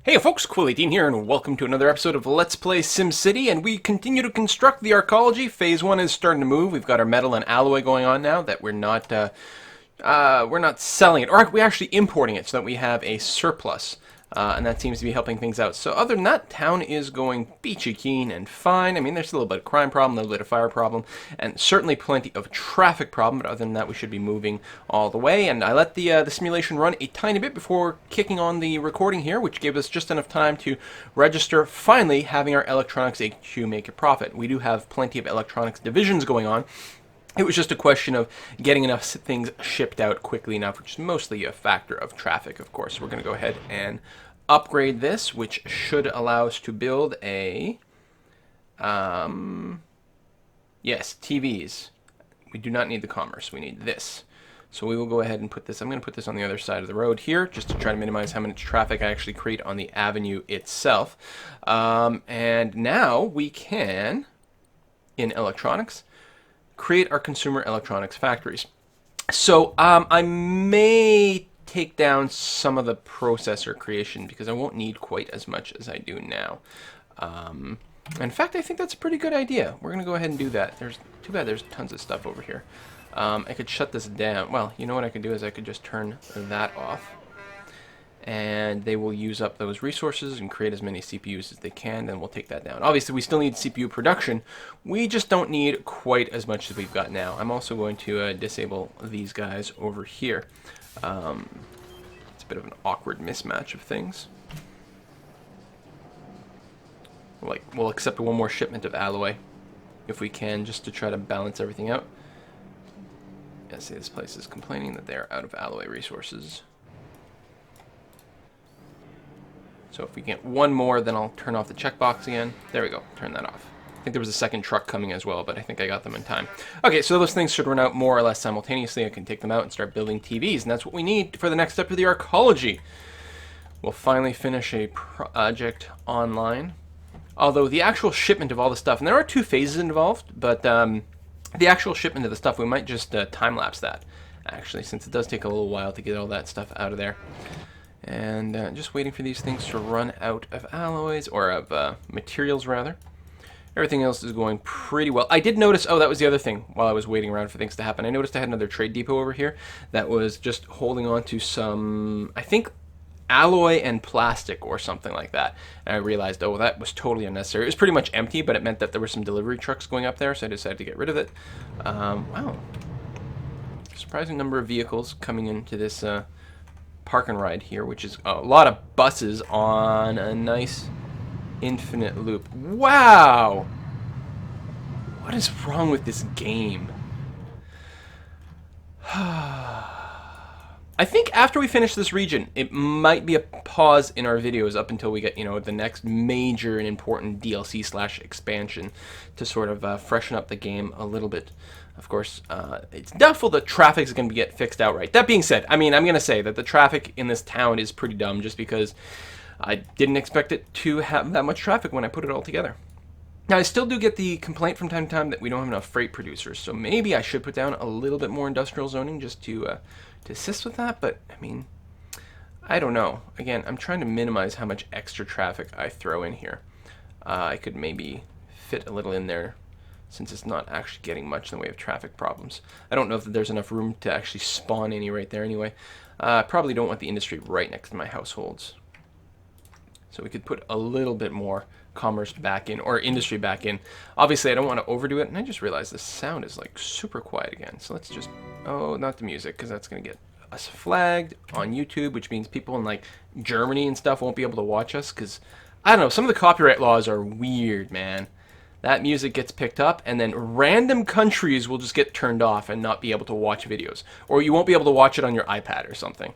Hey folks, Quilly18 here, and welcome to another episode of Let's Play SimCity, and we continue to construct the arcology. Phase 1 is starting to move. We've got our metal and alloy going on now that we're not selling it, or we're actually importing it so that we have a surplus. And that seems to be helping things out. So other than that, town is going peachy keen and fine. I mean, there's a little bit of crime problem, a little bit of fire problem, and certainly plenty of traffic problem, but other than that, we should be moving all the way. And I let the simulation run a tiny bit before kicking on the recording here, which gave us just enough time to register, finally having our electronics HQ make a profit. We do have plenty of electronics divisions going on. It was just a question of getting enough things shipped out quickly enough, which is mostly a factor of traffic, of course. We're going to go ahead and upgrade this, which should allow us to build a... yes, TVs. We do not need the commerce. We need this. So we will go ahead and put this... I'm going to put this on the other side of the road here, just to try to minimize how much traffic I actually create on the avenue itself. And now we can, in electronics, create our consumer electronics factories. So I may take down some of the processor creation because I won't need quite as much as I do now. In fact, I think that's a pretty good idea. We're going to go ahead and do that. There's too bad there's tons of stuff over here. I could shut this down. Well, you know what I could do is I could just turn that off. And they will use up those resources and create as many CPUs as they can, then we'll take that down. Obviously, we still need CPU production. We just don't need quite as much as we've got now. I'm also going to disable these guys over here. It's a bit of an awkward mismatch of things. We'll accept one more shipment of alloy, if we can, just to try to balance everything out. Yeah, see, this place is complaining that they're out of alloy resources. So if we get one more, then I'll turn off the checkbox again. There we go, turn that off. I think there was a second truck coming as well, but I think I got them in time. Okay, so those things should run out more or less simultaneously. I can take them out and start building TVs, and that's what we need for the next step of the arcology. We'll finally finish a project online. Although the actual shipment of all the stuff, and there are 2 phases involved, but the actual shipment of the stuff, we might just time-lapse that, actually, since it does take a little while to get all that stuff out of there. And just waiting for these things to run out of alloys, or of materials rather. Everything else is going pretty well. I did notice, oh, that was the other thing while I was waiting around for things to happen. I noticed I had another trade depot over here that was just holding on to some, I think, alloy and plastic or something like that. And I realized, oh, well, that was totally unnecessary. It was pretty much empty, but it meant that there were some delivery trucks going up there, so I decided to get rid of it. Wow. Surprising number of vehicles coming into this... park and ride here, which is a lot of buses on a nice infinite loop. Wow! What is wrong with this game? I think after we finish this region, it might be a pause in our videos up until we get, you know, the next major and important DLC/expansion to sort of freshen up the game a little bit. Of course, it's doubtful that traffic is going to get fixed outright. That being said, I mean, I'm going to say that the traffic in this town is pretty dumb just because I didn't expect it to have that much traffic when I put it all together. Now, I still do get the complaint from time to time that we don't have enough freight producers, so maybe I should put down a little bit more industrial zoning just to assist with that, but, I mean, I don't know. Again, I'm trying to minimize how much extra traffic I throw in here. I could maybe fit a little in there since it's not actually getting much in the way of traffic problems. I don't know if there's enough room to actually spawn any right there anyway. I probably don't want the industry right next to my households. So we could put a little bit more commerce back in, or industry back in. Obviously, I don't want to overdo it, and I just realized the sound is like super quiet again. So let's just, oh, not the music, because that's going to get us flagged on YouTube, which means people in like Germany and stuff won't be able to watch us, because, I don't know, some of the copyright laws are weird, man. That music gets picked up, and then random countries will just get turned off and not be able to watch videos. Or you won't be able to watch it on your iPad or something.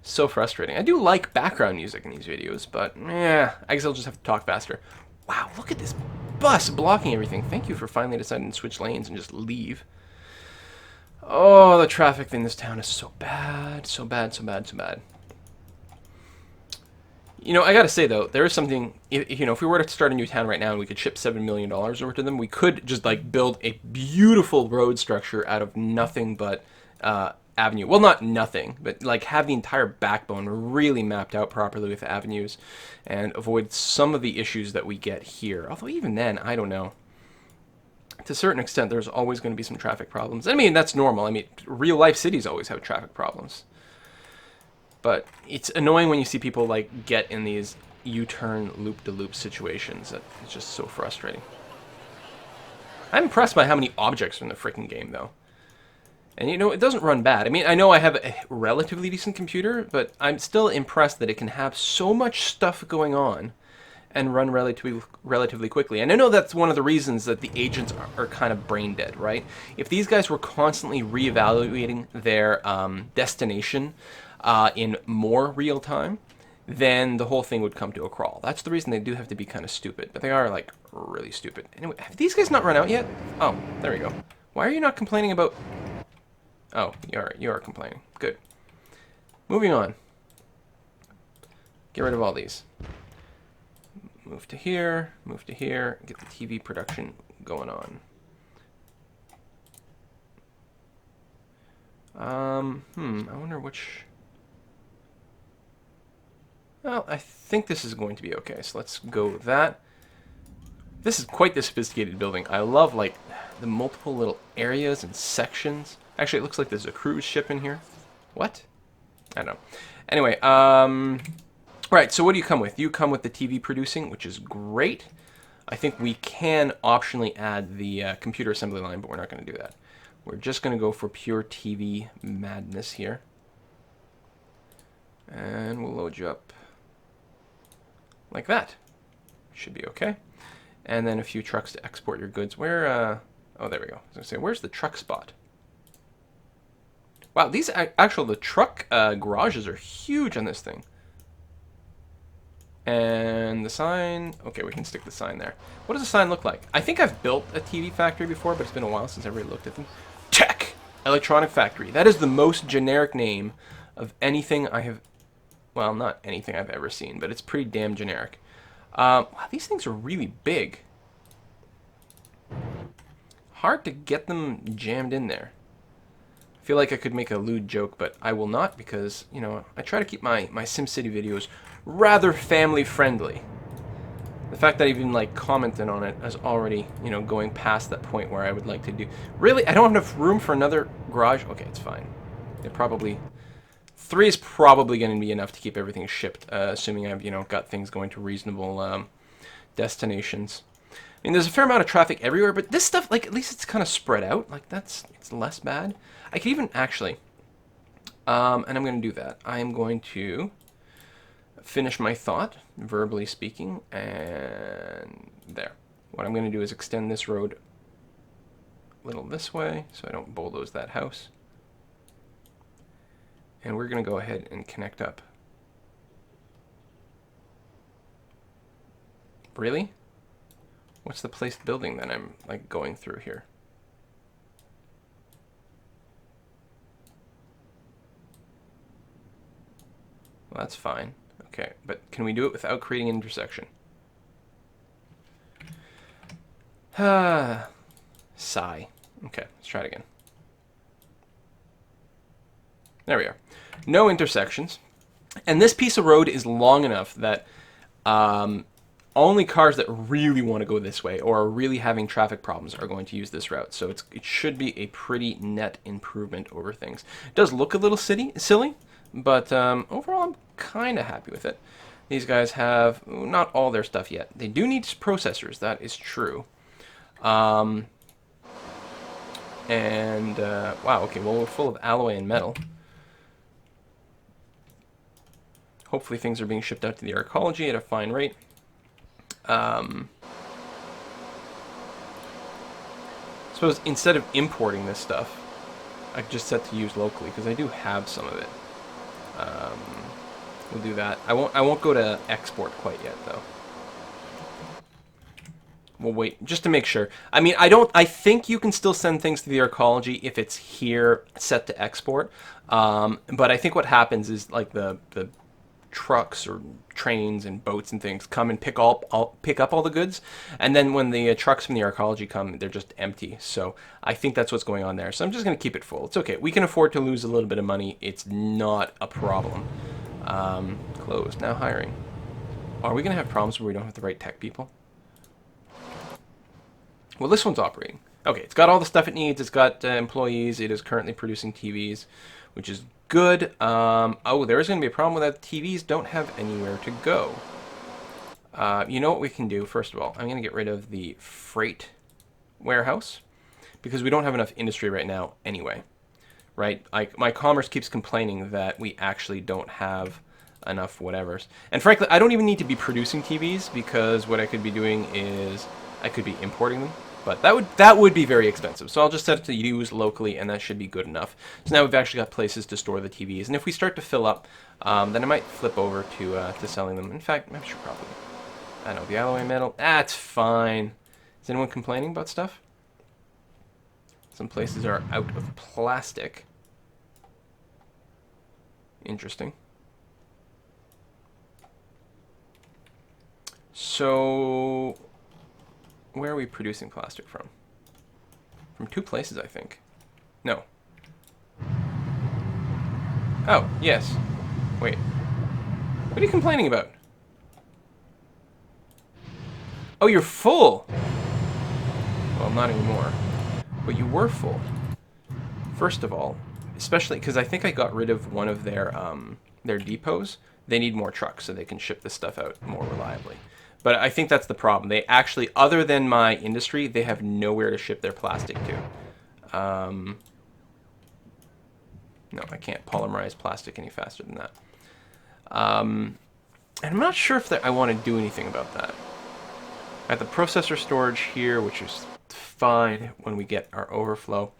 So frustrating. I do like background music in these videos, but I guess I'll just have to talk faster. Wow, look at this bus blocking everything. Thank you for finally deciding to switch lanes and just leave. Oh, the traffic in this town is so bad. So bad, so bad, so bad. You know, I gotta say though, there is something, you know, if we were to start a new town right now and we could ship $7 million over to them, we could just like build a beautiful road structure out of nothing but avenue. Well, not nothing, but like have the entire backbone really mapped out properly with avenues and avoid some of the issues that we get here. Although even then, I don't know. To a certain extent, there's always going to be some traffic problems. I mean, that's normal. I mean, real life cities always have traffic problems. But it's annoying when you see people like get in these U-turn loop-de-loop situations. It's just so frustrating. I'm impressed by how many objects are in the freaking game, though. And, you know, it doesn't run bad. I mean, I know I have a relatively decent computer, but I'm still impressed that it can have so much stuff going on and run relatively quickly. And I know that's one of the reasons that the agents are kind of brain dead, right? If these guys were constantly reevaluating their destination in more real time, then the whole thing would come to a crawl. That's the reason they do have to be kind of stupid. But they are, like, really stupid. Anyway, have these guys not run out yet? Oh, there we go. Why are you not complaining about... Oh, you are complaining. Good. Moving on. Get rid of all these. Move to here, move to here, get the TV production going on. I wonder which... Well, I think this is going to be okay, so let's go with that. This is quite the sophisticated building. I love, like, the multiple little areas and sections. Actually, it looks like there's a cruise ship in here. What? I don't know. Anyway, right, so what do you come with? You come with the TV producing, which is great. I think we can optionally add the computer assembly line, but we're not going to do that. We're just going to go for pure TV madness here. And we'll load you up like that. Should be okay. And then a few trucks to export your goods. Where, oh, there we go. I was going to say, where's the truck spot? Wow, these the truck garages are huge on this thing. And the sign, okay, we can stick the sign there. What does the sign look like? I think I've built a TV factory before, but it's been a while since I really looked at them. Tech! Electronic Factory. That is the most generic name of anything I have, well, not anything I've ever seen, but it's pretty damn generic. Wow, these things are really big. Hard to get them jammed in there. I feel like I could make a lewd joke, but I will not because, you know, I try to keep my SimCity videos rather family friendly. The fact that I even like commented on it is already, you know, going past that point where I would like to do. Really? I don't have enough room for another garage? Okay, it's fine. It probably... 3 is probably going to be enough to keep everything shipped, assuming I've, you know, got things going to reasonable destinations. I mean, there's a fair amount of traffic everywhere, but this stuff, like, at least it's kind of spread out. Like, it's less bad. I could even, actually, and I'm going to do that. I am going to finish my thought, verbally speaking, and there. What I'm going to do is extend this road a little this way, so I don't bulldoze that house. And we're going to go ahead and connect up. Really? What's the placed building that I'm like going through here? Well, that's fine. Okay, but can we do it without creating an intersection? Sigh. Okay, let's try it again. There we are. No intersections. And this piece of road is long enough that only cars that really want to go this way or are really having traffic problems are going to use this route. So it should be a pretty net improvement over things. It does look a little silly, but overall I'm kind of happy with it. These guys have not all their stuff yet. They do need processors, that is true. Wow, okay, well, we're full of alloy and metal. Hopefully things are being shipped out to the Raidcall at a fine rate. I suppose instead of importing this stuff, I just set to use locally because I do have some of it. We'll do that. I won't go to export quite yet though. We'll wait just to make sure. I mean, I think you can still send things to the Raidcall if it's here set to export. But I think what happens is like the trucks or trains and boats and things come and pick up all the goods, and then when the trucks from the arcology come, they're just empty. So I think that's what's going on there. So I'm just going to keep it full. It's okay. We can afford to lose a little bit of money. It's not a problem. Closed. Now hiring. Are we going to have problems where we don't have the right tech people? Well, this one's operating. Okay, it's got all the stuff it needs. It's got employees. It is currently producing TVs, which is good. Oh, there is going to be a problem with that. TVs don't have anywhere to go. You know what we can do? First of all, I'm going to get rid of the freight warehouse because we don't have enough industry right now anyway. Right? My commerce keeps complaining that we actually don't have enough whatevers. And frankly, I don't even need to be producing TVs because what I could be doing is I could be importing them. But that would be very expensive. So I'll just set it to use locally, and that should be good enough. So now we've actually got places to store the TVs. And if we start to fill up, then I might flip over to selling them. In fact, I should probably. I don't know, the alloy metal. That's fine. Is anyone complaining about stuff? Some places are out of plastic. Interesting. So where are we producing plastic from? From two places, I think. No. Oh, yes. Wait. What are you complaining about? Oh, you're full! Well, not anymore. But you were full. First of all, especially because I think I got rid of one of their depots. They need more trucks so they can ship this stuff out more reliably. But I think that's the problem. They actually, other than my industry, they have nowhere to ship their plastic to. No, I can't polymerize plastic any faster than that. And I'm not sure if I want to do anything about that. I have the processor storage here, which is fine when we get our overflow.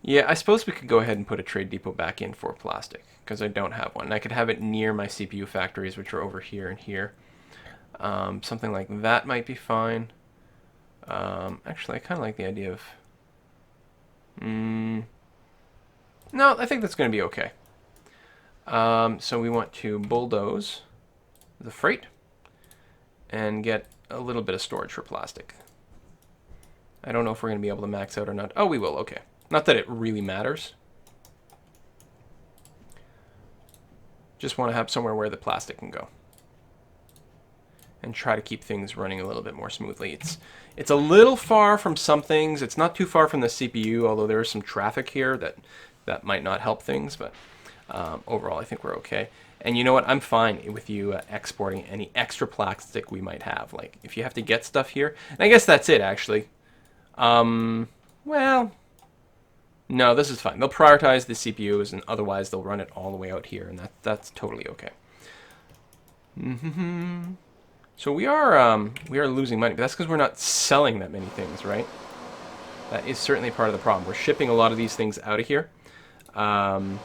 Yeah, I suppose we could go ahead and put a trade depot back in for plastic, because I don't have one. And I could have it near my CPU factories, which are over here and here. Something like that might be fine. Actually, I kind of like the idea of... No, I think that's going to be okay. So we want to bulldoze the freight and get a little bit of storage for plastic. I don't know if we're going to be able to max out or not. Oh, we will. Okay. Not that it really matters. Just want to have somewhere where the plastic can go. And try to keep things running a little bit more smoothly. It's a little far from some things. It's not too far from the CPU, although there is some traffic here that might not help things. But overall, I think we're okay. And you know what? I'm fine with you exporting any extra plastic we might have. Like, if you have to get stuff here. And I guess that's it, actually. Well... No, this is fine. They'll prioritize the CPUs, and otherwise they'll run it all the way out here, and that's totally okay. So we are losing money, but that's because we're not selling that many things, right? That is certainly part of the problem. We're shipping a lot of these things out of here. The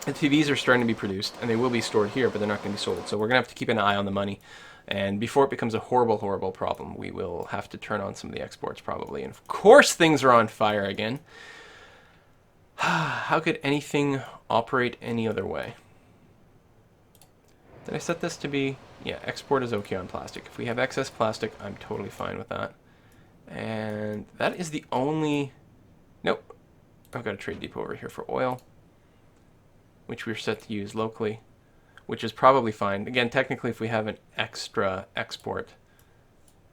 TVs are starting to be produced, and they will be stored here, but they're not going to be sold. So we're going to have to keep an eye on the money. And before it becomes a horrible, horrible problem, we will have to turn on some of the exports probably. And of course things are on fire again. How could anything operate any other way? Did I set this to be... Yeah, export is okay on plastic. If we have excess plastic, I'm totally fine with that. And that is the only... Nope. I've got a trade depot over here for oil, which we're set to use locally, which is probably fine. Again, technically, if we have an extra export,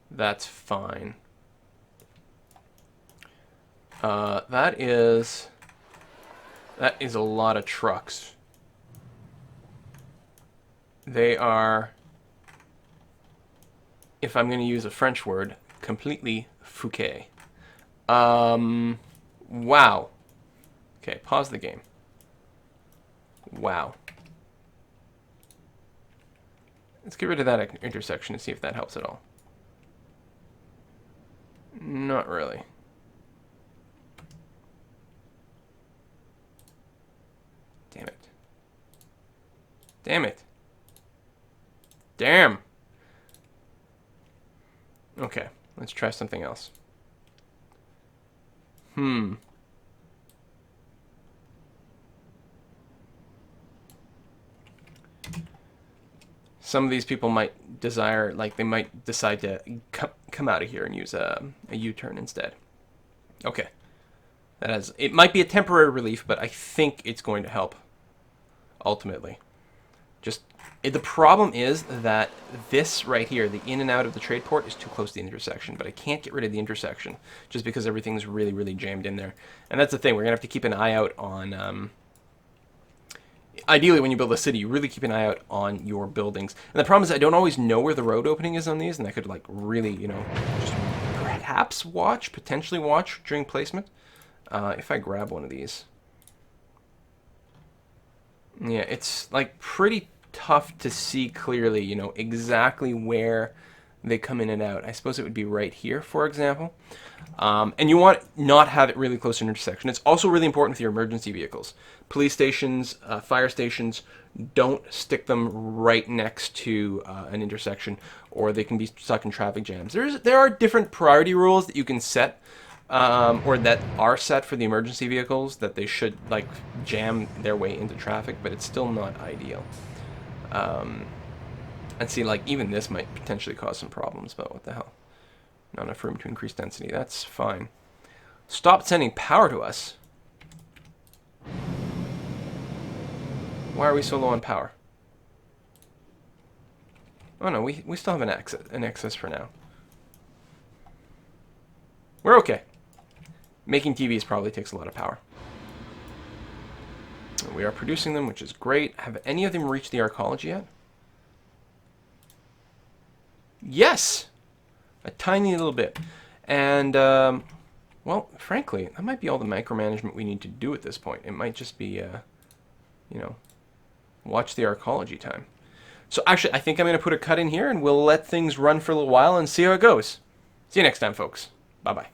that's fine. That is a lot of trucks. They are, if I'm going to use a French word, completely fouquet. Wow. Okay, pause the game. Wow. Let's get rid of that intersection and see if that helps at all. Not really. Damn it. Damn it. Damn. Okay, let's try something else. Hmm. Some of these people might desire, like, they might decide to come out of here and use a U-turn instead. Okay. It might be a temporary relief, but I think it's going to help ultimately. The problem is that this right here, the in and out of the trade port, is too close to the intersection, but I can't get rid of the intersection just because everything's really, really jammed in there. And that's the thing, we're going to have to keep an eye out on... ideally, when you build a city, you really keep an eye out on your buildings. And the problem is I don't always know where the road opening is on these, and I could, like, really, just perhaps potentially watch during placement. If I grab one of these. Yeah, it's, like, pretty tough to see clearly, exactly where they come in and out. I suppose it would be right here, for example. And you want not have it really close to an intersection. It's also really important with your emergency vehicles. Police stations, fire stations, don't stick them right next to an intersection, or they can be stuck in traffic jams. There are different priority rules that you can set, or that are set for the emergency vehicles, that they should, like, jam their way into traffic, but it's still not ideal. And see, like, even this might potentially cause some problems, but what the hell? Not enough room to increase density. That's fine. Stop sending power to us. Why are we so low on power? Oh no, we still have an excess for now. We're okay. Making TVs probably takes a lot of power. We are producing them, which is great. Have any of them reached the arcology yet? Yes! A tiny little bit. And, well, frankly, that might be all the micromanagement we need to do at this point. It might just be, watch the arcology time. So actually, I think I'm going to put a cut in here, and we'll let things run for a little while and see how it goes. See you next time, folks. Bye-bye.